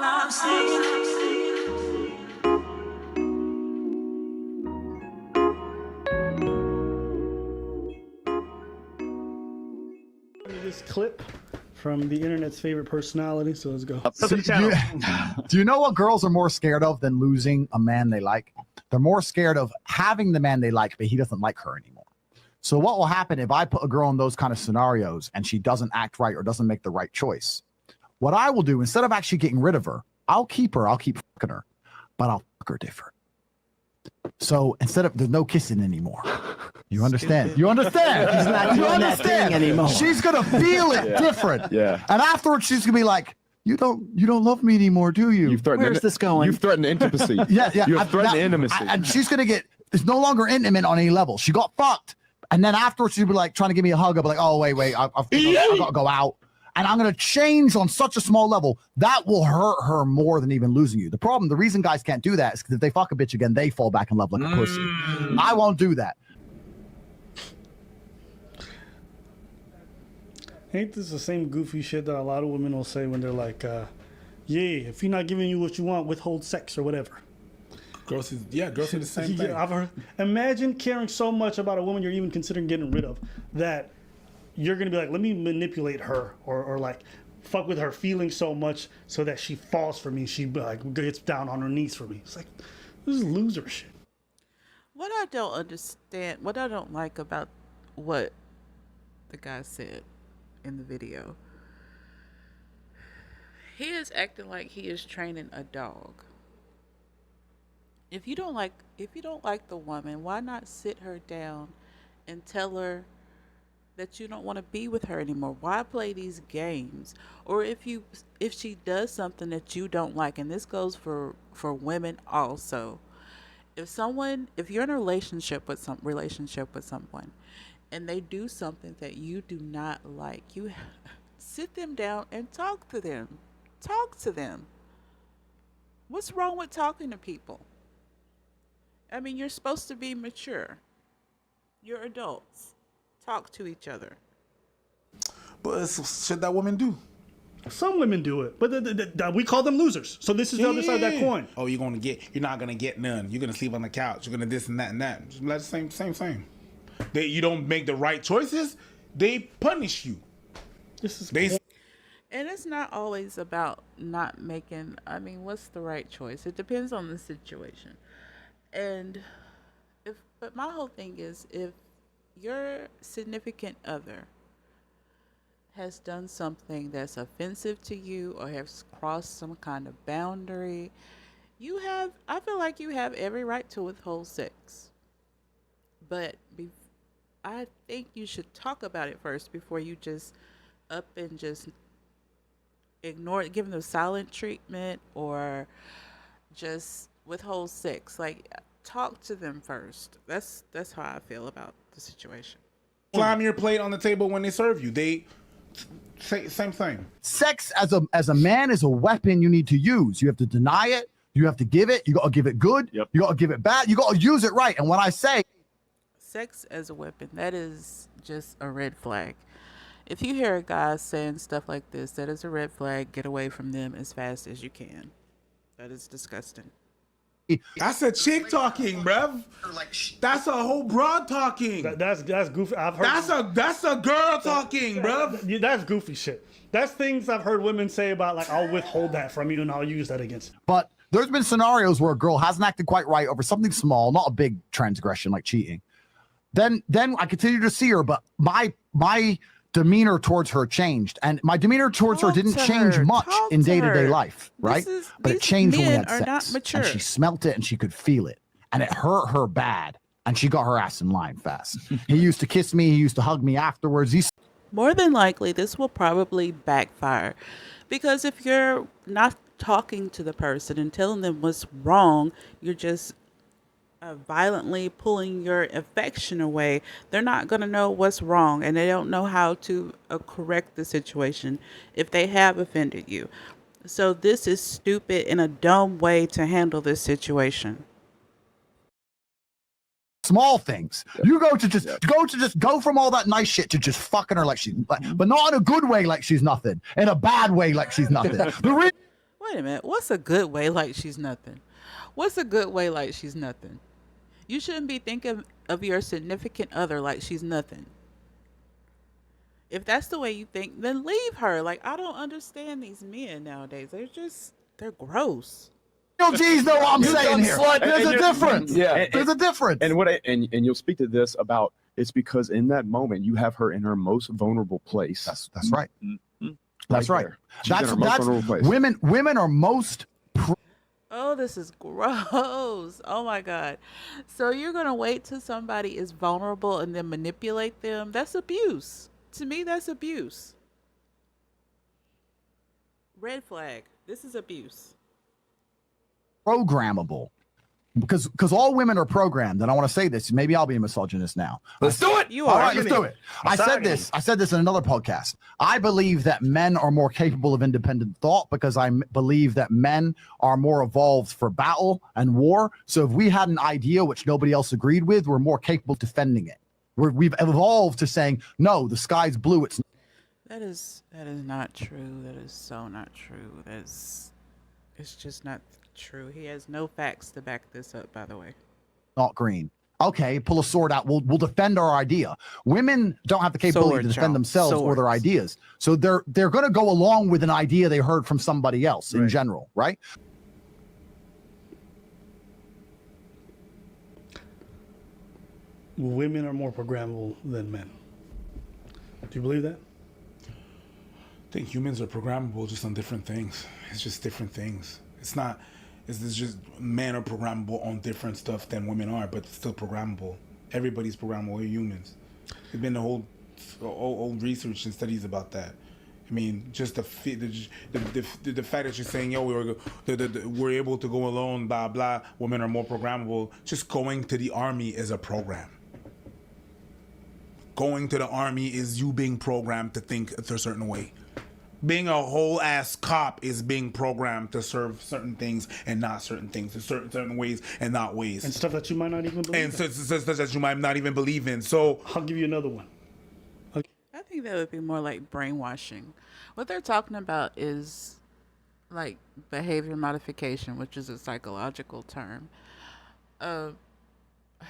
I'm saying. This clip from the internet's favorite personality, so let's go. Do you know what girls are more scared of than losing a man they like? They're more scared of having the man they like, but he doesn't like her anymore. So what will happen if I put a girl in those kind of scenarios and she doesn't act right or doesn't make the right choice? What I will do, instead of actually getting rid of her, I'll keep fucking her, but I'll fuck her different. So instead of, there's no kissing anymore. You understand? You understand? He's not doing that thing anymore. She's gonna feel it different. Yeah. And afterwards, she's gonna be like, "You don't love me anymore, do you?" Where's this going? You've threatened intimacy. Yeah. You've threatened intimacy. And she's gonna get. It's no longer intimate on any level. She got fucked, and then afterwards, she'll be like trying to give me a hug. I'll be like, "Oh wait, I've got to go out." And I'm going to change on such a small level that will hurt her more than even losing you. The reason guys can't do that is because if they fuck a bitch again, they fall back in love like a pussy. I won't do that. Ain't this the same goofy shit that a lot of women will say when they're like, yeah, if he's not giving you what you want, withhold sex or whatever. Girls say the same thing. I've heard. Imagine caring so much about a woman you're even considering getting rid of that you're going to be like, let me manipulate her or like fuck with her feelings so much so that she falls for me. She like gets down on her knees for me. It's like, this is loser shit. What I don't understand, what I don't like about what the guy said in the video, he is acting like he is training a dog. If you don't like the woman, why not sit her down and tell her that you don't want to be with her anymore? Why play these games? Or if she does something that you don't like, and this goes for women also. If you're in a relationship with someone and they do something that you do not like, you sit them down and talk to them. Talk to them. What's wrong with talking to people? I mean, you're supposed to be mature. You're adults. Talk to each other. But it's shit that women do. Some women do it, but we call them losers. So this is the other side of that coin. Oh, you're not gonna get none. You're gonna sleep on the couch. You're gonna this and that and that. That's the same. You don't make the right choices, they punish you. And it's not always about not making. I mean, what's the right choice? It depends on the situation. But my whole thing is, if your significant other has done something that's offensive to you or has crossed some kind of boundary, I feel like you have every right to withhold sex. But I think you should talk about it first before you just up and just ignore it, give them silent treatment or just withhold sex. Like, talk to them first. That's how I feel about the situation. Slam your plate on the table when they serve you. They say same thing. Sex as a man is a weapon you need to use. You have to deny it. You have to give it. You got to give it good. Yep. You got to give it bad. You got to use it right. And when I say sex as a weapon, that is just a red flag. If you hear a guy saying stuff like this, that is a red flag. Get away from them as fast as you can. That is disgusting. That's a chick talking, bruv. That's a whole broad talking. That's goofy. I've heard that's a girl talking, bruv. That's goofy shit. That's things I've heard women say about, like, I'll withhold that from you and I'll use that against you. But there's been scenarios where a girl hasn't acted quite right over something small, not a big transgression like cheating. Then I continue to see her, but my demeanor towards her changed, and my demeanor towards her didn't change much in day-to-day life, right? But it changed when we had sex, and she smelt it and she could feel it, and it hurt her bad, and she got her ass in line fast. He used to kiss me, he used to hug me afterwards. More than likely, this will probably backfire, because if you're not talking to the person and telling them what's wrong, you're just violently pulling your affection away. They're not going to know what's wrong, and they don't know how to correct the situation if they have offended you. So this is stupid and a dumb way to handle this situation. Small things. You go from all that nice shit to just fucking her like she's, but not in a good way like she's nothing, in a bad way like she's nothing. Wait a minute. What's a good way like she's nothing? What's a good way like she's nothing? You shouldn't be thinking of your significant other like she's nothing. If that's the way you think, then leave her. Like, I don't understand these men nowadays. They're gross. Geez, know what I'm saying here. There's a difference. Yeah. There's a difference. And and you'll speak to this about it's because in that moment you have her in her most vulnerable place. That's right. That's right. There. She's in her most vulnerable place. Women are most. Oh, this is gross. Oh my God. So you're going to wait till somebody is vulnerable and then manipulate them? That's abuse. To me, that's abuse. Red flag. This is abuse. Programmable. Because all women are programmed, and I want to say this. Maybe I'll be a misogynist now. Let's do it. You All are. right, let's do it. I said this in another podcast. I believe that men are more capable of independent thought because I believe that men are more evolved for battle and war. So if we had an idea which nobody else agreed with, we're more capable of defending it. We've evolved to saying, no, the sky's blue. It's That is not true. That is so not true. It's just not true. He has no facts to back this up, by the way. not green. Okay, pull a sword out. We'll defend our idea. Women don't have the capability Sword, to defend Charles. themselves or their Swords. ideas. So they're going to go along with an idea they heard from somebody else in general, right? Women are more programmable than men. Do you believe that? I think humans are programmable just on different things. It's just different things. It's just men are programmable on different stuff than women are, but it's still programmable. Everybody's programmable. We're humans. There's been a whole research and studies about that. I mean, just the fact that you're saying, yo, we're able to go alone, blah blah. Women are more programmable. Just going to the army is a program. Going to the army is you being programmed to think a certain way. Being a whole ass cop is being programmed to serve certain things and not certain things, to certain ways and not ways, And stuff that you might not even believe and in. stuff that you might not even believe in. So I'll give you another one. I think that would be more like brainwashing. What they're talking about is like behavior modification, which is a psychological term. I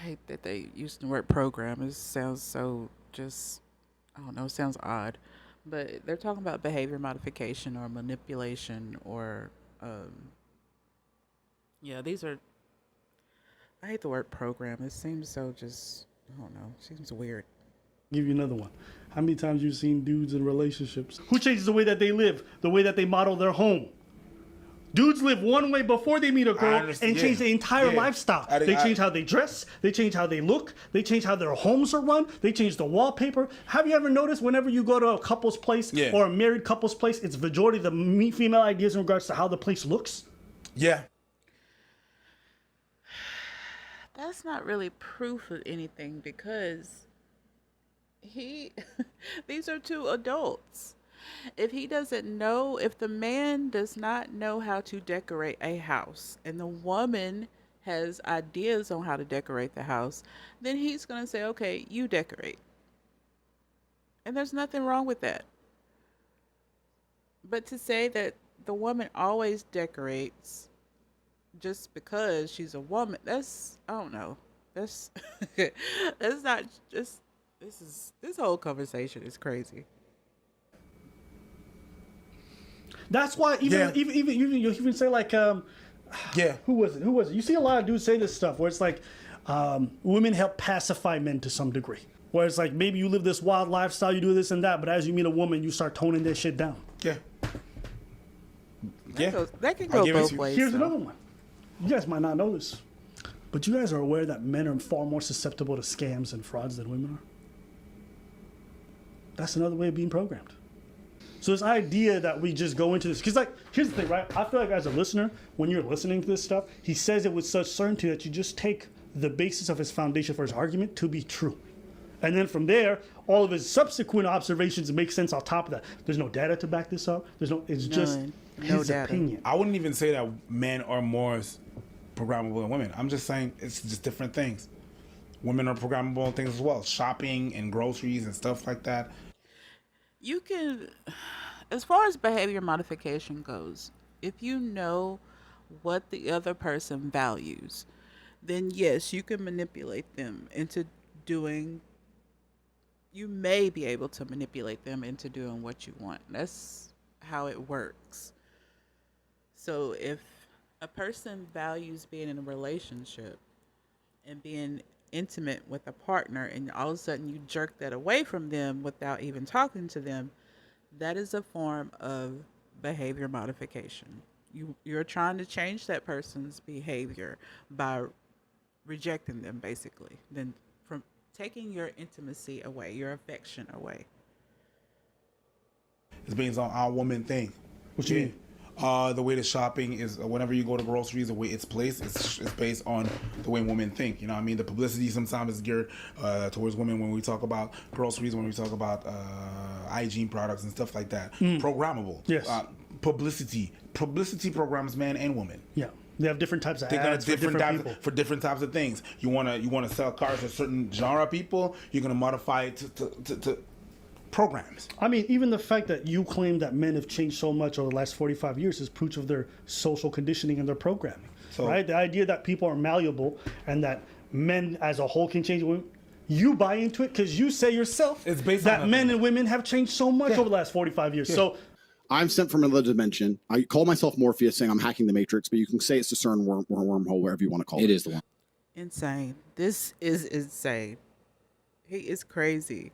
hate that they use the word program. It sounds so I don't know, it sounds odd. But they're talking about behavior modification or manipulation or, these are, I hate the word program. It seems so I don't know, it seems weird. Give you another one. How many times you've seen dudes in relationships? Who changes the way that they live, the way that they model their home? Dudes live one way before they meet a girl and change their entire lifestyle. They change how they dress. They change how they look. They change how their homes are run. They change the wallpaper. Have you ever noticed whenever you go to a couple's place or a married couple's place, it's majority of the female ideas in regards to how the place looks? yeah, That's not really proof of anything because these are two adults. If the man does not know how to decorate a house and the woman has ideas on how to decorate the house, then he's going to say, okay, you decorate. And there's nothing wrong with that. But to say that the woman always decorates just because she's a woman, I don't know. That's not just, this whole conversation is crazy. That's why even you even say like who was it? You see a lot of dudes say this stuff where it's like women help pacify men to some degree. Where it's like maybe you live this wild lifestyle, you do this and that, but as you meet a woman, you start toning that shit down. yeah. That can go both ways. Here's though. another one. You guys might not know this, but you guys are aware that men are far more susceptible to scams and frauds than women are. That's another way of being programmed. So this idea that we just go into this, because like, here's the thing, right? I feel like as a listener, when you're listening to this stuff, he says it with such certainty that you just take the basis of his foundation for his argument to be true. And then from there, all of his subsequent observations make sense on top of that. There's no data to back this up. It's just his opinion. I wouldn't even say that men are more programmable than women. I'm just saying it's just different things. Women are programmable in things as well. Shopping and groceries and stuff like that. You can, as far as behavior modification goes, if you know what the other person values, then yes, you can manipulate them into doing. You may be able to manipulate them into doing what you want. That's how it works. So if a person values being in a relationship and being intimate with a partner, and all of a sudden you jerk that away from them without even talking to them, that is a form of behavior modification. You're trying to change that person's behavior by rejecting them, basically, then from taking your intimacy away, your affection away. It's based on our woman thing. What you mean? The way the shopping is, whenever you go to groceries, the way it's placed, it's based on the way women think. You know what I mean? The publicity sometimes is geared towards women when we talk about groceries, when we talk about hygiene products and stuff like that. Programmable. Yes. Publicity programs man and woman. Yeah. They have different types of They got ads for different types people. for different types of things. You wanna sell cars to certain genre of people. You're gonna modify it to programs. I mean, even the fact that you claim that men have changed so much over the last 45 years is proof of their social conditioning and their programming. So- right? The idea that people are malleable and that men as a whole can change. You buy into it because you say yourself It's based that on men nothing. and women have changed so much over the last 45 years. So I'm sent from another dimension. I call myself Morpheus, saying I'm hacking the Matrix, but you can say it's a CERN wormhole, wherever you want to call it. It is the one. Insane. This is insane. He is crazy.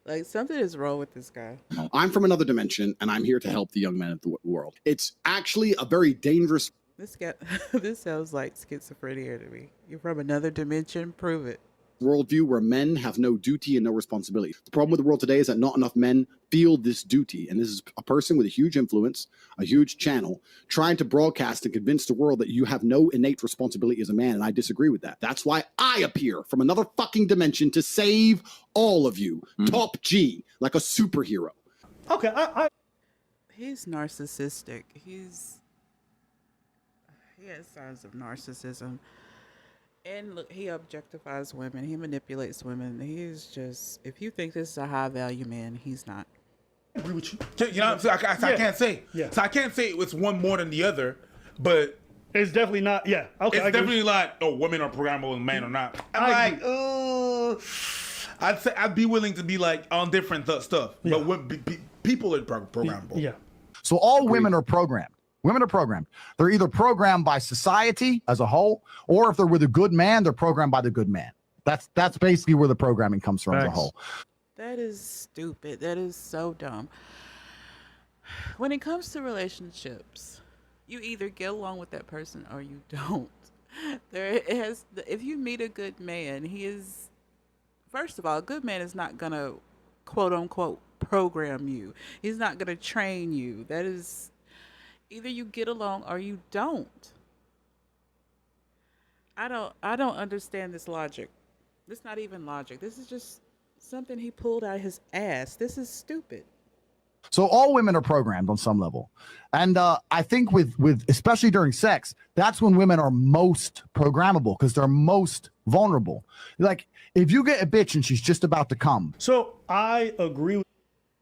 Like, something is wrong with this guy. I'm from another dimension, and I'm here to help the young men of the world. It's actually a very dangerous This guy, this sounds like schizophrenia to me. You're from another dimension. Prove it. worldview where men have no duty and no responsibility. The problem with the world today is that not enough men feel this duty. And this is a person with a huge influence, a huge channel, trying to broadcast and convince the world that you have no innate responsibility as a man. And I disagree with that. That's why I appear from another fucking dimension to save all of you. Top G, like a superhero. okay, He's narcissistic. He has signs of narcissism. And look, he objectifies women. He manipulates women. He's just, if you think this is a high value man, he's not. I agree with you. You know what I'm saying? I can't say. Yeah. So I can't say it's one more than the other, but It's definitely not. Yeah. Okay. it's I agree. definitely like, oh, women are programmable and men are not. I'm I like, I'd say I'd be willing to be like on different stuff, Yeah. but when people are programmable. Yeah. So all women are programmed. Women are programmed. They're either programmed by society as a whole, or if they're with a good man, they're programmed by the good man. That's basically where the programming comes from as a Facts. whole. That is stupid. That is so dumb. When it comes to relationships, you either get along with that person or you don't. If you meet a good man, he is, first of all, a good man is not gonna quote unquote program you. He's not gonna train you. That is, either you get along or you don't. I don't understand this logic. This is not even logic. This is just something he pulled out of his ass. This is stupid. So all women are programmed on some level. And I think with especially during sex, that's when women are most programmable because they're most vulnerable. Like if you get a bitch and she's just about to come, So I agree with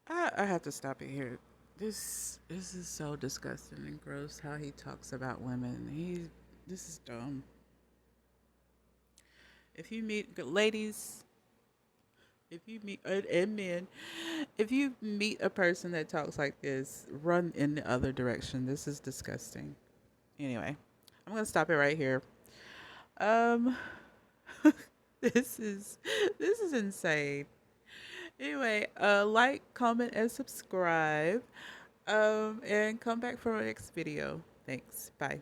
I have to stop it here. This is so disgusting and gross how he talks about women. This is dumb. If you meet ladies, if you meet and men, if you meet a person that talks like this, run in the other direction. This is disgusting. Anyway, I'm gonna stop it right here. This is insane. Anyway, like, comment, and subscribe. And come back for our next video. Thanks. Bye.